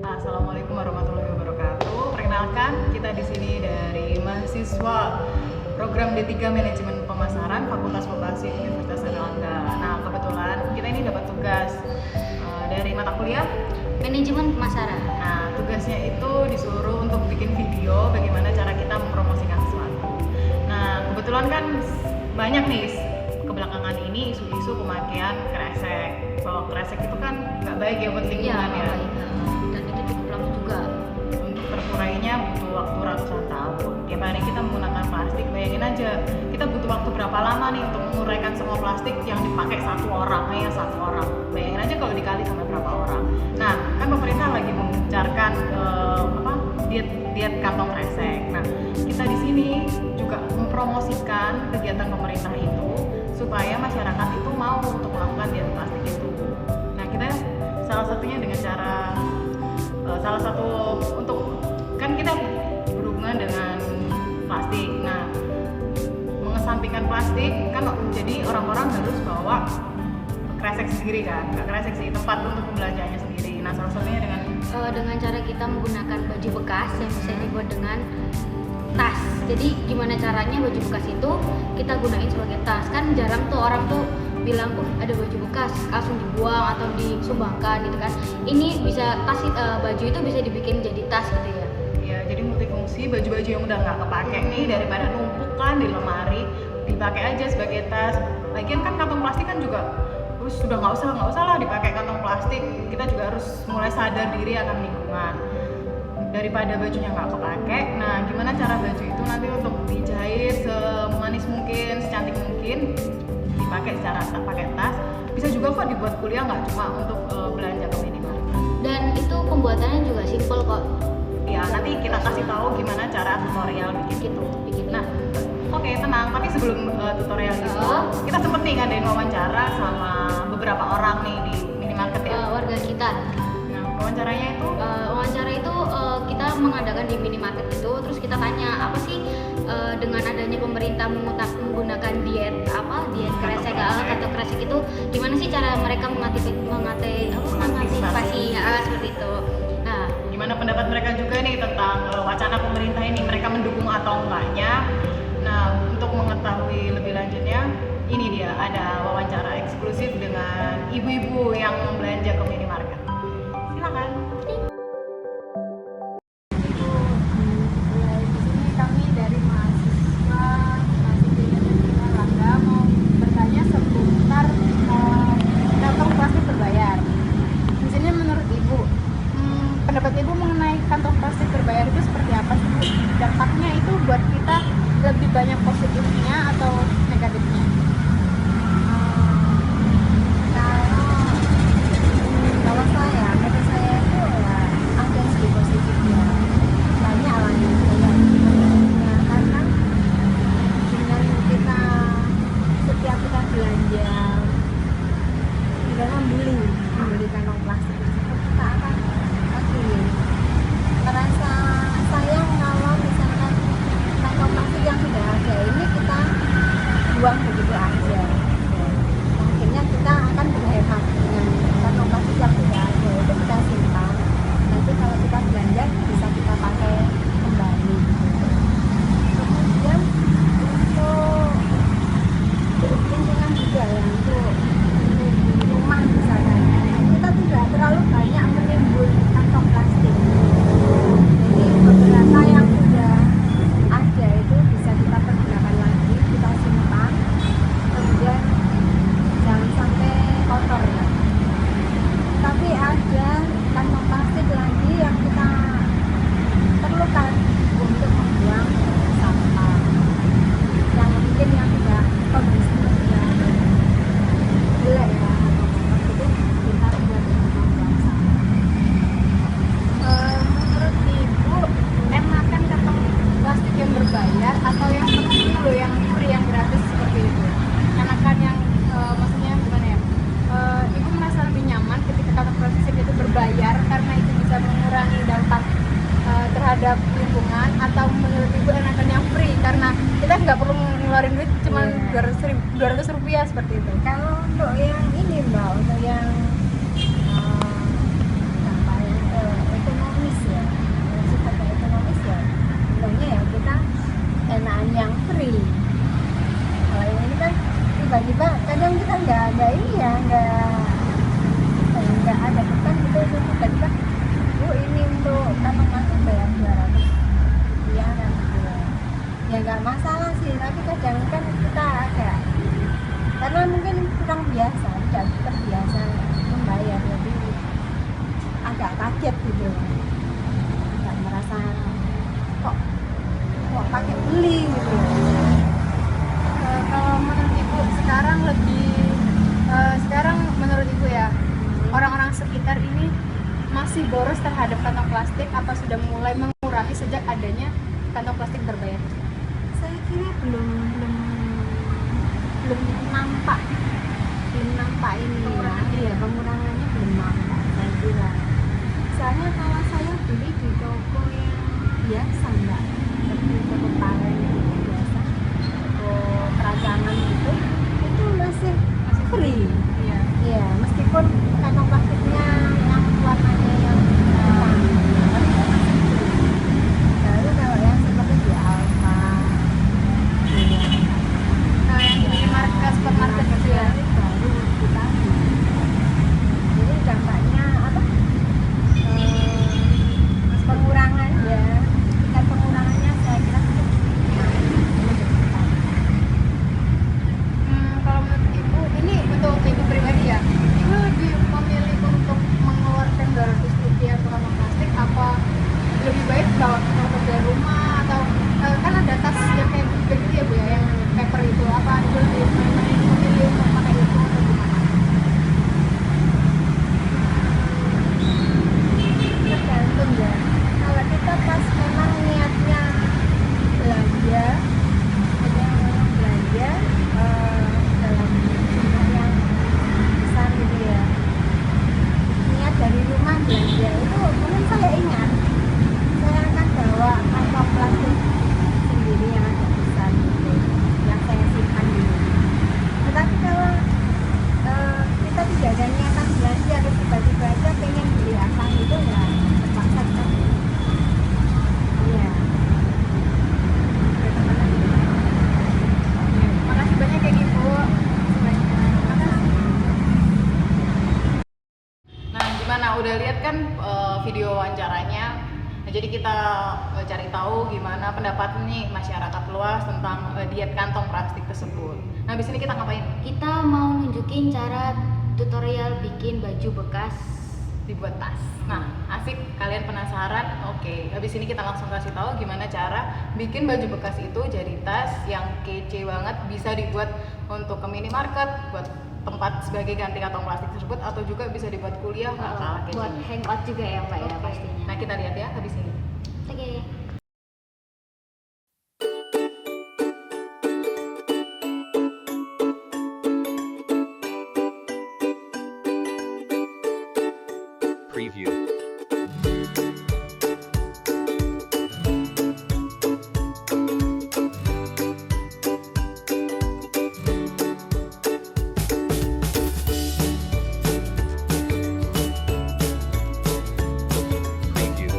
Assalamualaikum warahmatullahi wabarakatuh. Perkenalkan, kita di sini dari mahasiswa program D3 Manajemen Pemasaran Fakultas Vokasi Universitas Airlangga. Nah, kebetulan kita ini dapat tugas dari mata kuliah Manajemen Pemasaran. Nah, tugasnya itu disuruh untuk bikin video bagaimana cara kita mempromosikan sesuatu. Nah, kebetulan kan banyak nih kebelakangan ini isu-isu pemakaian kresek. Bahwa kresek itu kan nggak baik ya buat lingkungan ya. Dan itu cukup lama juga. Untuk terkurainya butuh waktu ratusan tahun. Tiap hari kita menggunakan plastik, bayangin aja kita butuh waktu berapa lama nih untuk menguraikan semua plastik yang dipakai satu orang. Bayangin aja kalau dikali sama berapa orang. Nah, kan pemerintah lagi mengencarkan diet kantong kresek. Nah, kita di sini juga mempromosikan kegiatan pemerintah itu supaya masyarakat itu mau untuk melakukan diet plastik itu. Nah, kita salah satunya dengan cara salah satu untuk kan kita berhubungan dengan plastik. Nah, mengesampingkan plastik kan jadi orang-orang harus bawa kresek sendiri kan, nggak kresek sih, tempat untuk pembelanjaannya sendiri. Nah, salah satunya dengan cara kita menggunakan baju bekas yang bisa dibuat dengan tas. Jadi gimana caranya baju bekas itu kita gunain sebagai tas? Kan jarang tuh orang tuh bilang ada baju bekas langsung dibuang atau disumbangkan gitu kan. Ini bisa baju itu bisa dibikin jadi tas gitu ya. Ya, jadi multifungsi. Baju-baju yang udah nggak kepake nih daripada numpuk kan di lemari, dipakai aja sebagai tas. Lagian kan kantong plastik kan juga sudah nggak usah lah dipakai kantong plastik. Kita juga harus mulai sadar diri akan lingkungan daripada bajunya nggak kepake. Nah, gimana cara baju itu nanti untuk dijahit semanis mungkin, secantik mungkin, dipakai secara pakai tas. Bisa juga kok dibuat kuliah, nggak cuma untuk belanja ke minimarket. Dan itu pembuatannya juga simple kok. Ya, nanti kita kasih tahu gimana cara tutorial bikin itu. Nah, oke, tenang. Tapi sebelum tutorial itu, kita sempet nih ngadain wawancara sama beberapa orang nih di minimarket ya. Warga sekitar. Nah, wawancara itu kita mengadakan di minimarket itu, terus kita tanya apa sih dengan adanya pemerintah menggunakan diet kresek kantong kresek itu, gimana sih cara mereka mengantisipasi seperti itu. Nah, gimana pendapat mereka juga nih tentang wacana pemerintah ini, mereka mendukung atau enggaknya. Nah, untuk mengetahui lebih lanjutnya, ini dia ada wawancara eksklusif dengan ibu-ibu yang belanja ke minimarket. Silakan. Kami dari mahasiswa Airlangga mau bertanya seputar kantong plastik berbayar. Di sini menurut Ibu, pendapat Ibu mengenai kantong plastik berbayar itu seperti apa sih? Dampaknya itu buat kita lebih banyak positifnya atau negatifnya? Kalau menurut saya itu ya ada segi positifnya, banyak lah yang positifnya, karena dengan kita setiap kita belanja dengan membeli kantong plastik itu kita akan merasa sayang kalau misalkan kantong plastik yang sudah ada ini kita buang begitu aja. Akhirnya kita akan berhemat dengan kantong plastik yang sudah ada, itu kita simpan, nanti kalau kita belanja bisa kita pakai kembali. Kemudian untuk lingkungan juga ya, untuk rumah misalkan kita tidak terlalu banyak menimbul kantong plastik, jadi beberapa yang sudah ada itu bisa kita pergunakan lagi, kita simpan, kemudian jangan sampai kotor ya. Tapi ada kantong plastik lagi yang kita perlukan untuk membuang sampah, yang mungkin yang tidak kondisinya sudah jelek ya, itu kita buat membuang sampah. Menurut Ibu, enakan kantong plastik yang berbayar atau yang seperti itu loh, yang free, yang gratis seperti itu? Enakan yang maksudnya gimana ya? Ibu merasa lebih nyaman ketika kantong plastik itu berbayar karena itu bisa mengurangi dampak terhadap lingkungan, atau menurut Ibu enakan yang free karena kita nggak perlu ngeluarin duit cuma 200 rupiah seperti itu? Kalau untuk yang ini Mbak, untuk yang itu agak kaget gitu, agak merasa kok pakai beli gitu. Kalau menurut ibu sekarang sekarang menurut ibu ya, orang-orang sekitar ini masih boros terhadap kantong plastik apa sudah mulai mengurangi sejak adanya kantong plastik berbayar? Saya kira belum nampak ini ya, pengurangannya belum nampak saya kira. Soalnya kalau saya beli di toko yang biasa mbak, seperti toko paren itu biasa, toko keracanan itu masih free. Iya, meskipun kantong plastiknya yang warnanya yang hitam, tapi itu masih free. Lalu kalau yang seperti di Alfa, Yang di supermarket gitu ya. baru kita. Jadi dampaknya apa? Pengurangan ya, tingkat pengurangannya saya kira cukup signifikan. Kalau menurut ibu, ini untuk ibu pribadi ya, ibu lebih memilih untuk mengeluarkan 200 rupiah untuk kantong plastik apa lebih baik bawa untuk dari rumah atau kan ada tas yang kayak begitu ya bu ya, yang paper itu, apa ibu lebih memilih untuk pakai itu atau gimana? Tergantung ya. Kalau kita pas memang niatnya belanja, ada yang memang belanja dalam jumlah yang besar gitu ya. Niat dari rumah belanja itu mungkin saya ingat, saya akan bawa kantong plastik sendiri yang agak besar gitu, yang saya simpan di rumah. Tetapi kalau kita tidak ada niatan belanja, terus tiba-tiba aja pengen beli asal itu ya terpaksa kita beli. Iya. Makasih banyak ya ibu. Nah, gimana? Udah lihat kan video wawancaranya? Nah, jadi kita cari tahu gimana pendapat nih masyarakat luas tentang diet kantong plastik tersebut. Nah, habis ini kita ngapain? Kita mau nunjukin cara tutorial bikin baju bekas. Dibuat tas. Nah, asik, kalian penasaran? Oke, habis ini kita langsung kasih tahu gimana cara bikin baju bekas itu jadi tas yang kece banget, bisa dibuat untuk ke minimarket, buat tempat sebagai ganti kantong plastik tersebut, atau juga bisa dibuat kuliah, nggak kalah Buat kece. hangout juga ya mbak ya Oke. pastinya. Nah, kita lihat ya habis ini. Oke. Preview. Preview.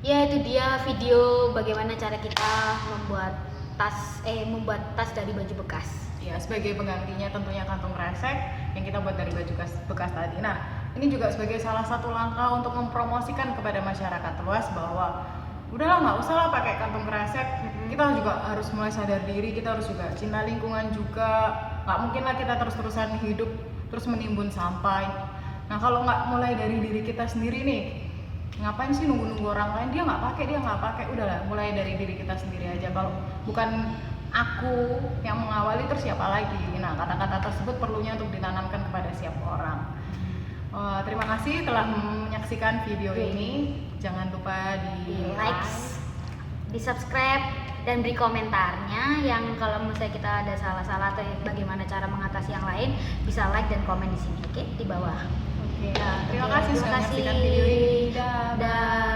Ya itu dia video bagaimana cara kita membuat tas dari baju bekas. Ya, sebagai penggantinya tentunya kantung kresek yang kita buat dari baju bekas tadi. Nah, ini juga sebagai salah satu langkah untuk mempromosikan kepada masyarakat luas bahwa udahlah nggak usah lah pakai kantung kresek. Kita juga harus mulai sadar diri, kita harus juga cinta lingkungan juga. Nggak mungkin lah kita terus-terusan hidup terus menimbun sampah. Nah, kalau nggak mulai dari diri kita sendiri nih, ngapain sih nunggu-nunggu orang lain, dia nggak pakai, udahlah mulai dari diri kita sendiri aja. Kalau bukan aku yang mengawali, terus siapa lagi? Nah, kata-kata tersebut perlunya untuk ditanamkan kepada siapa orang. Terima kasih telah menyaksikan video ini. Jangan lupa di Like, di subscribe, dan beri komentarnya. Yang kalau misalnya kita ada salah-salah atau bagaimana cara mengatasi yang lain, bisa like dan komen di sini, oke? Di bawah. Oke, terima Oke, kasih terima sudah kasih. menyaksikan video ini. Dah. Dah.